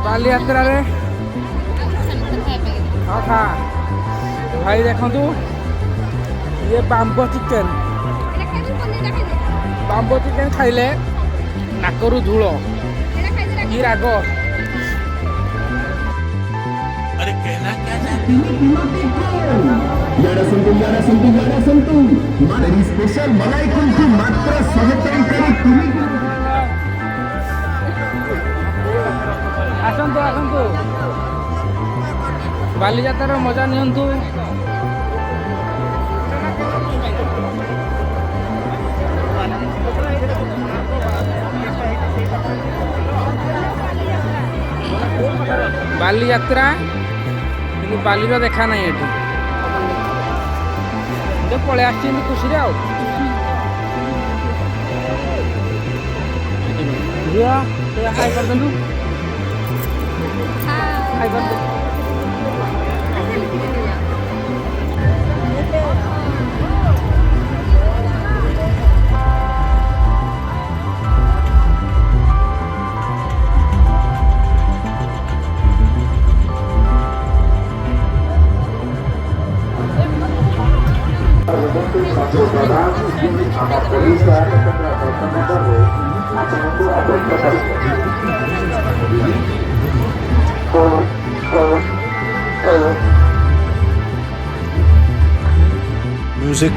बालीयात्रा रे हाँ खा भाई देखु ये बाम्बो चिकेन खाइले नाकरू धूल कि राग स्पेशल मलाई कुल्फी मात्र 100 आसतु आसतु बालीयात्रा मजा नियंतु बालीयात्रा कि बाली देखा ना ये पलि आस खुशी हाई कर देलु हाई कर दे म्यूजिक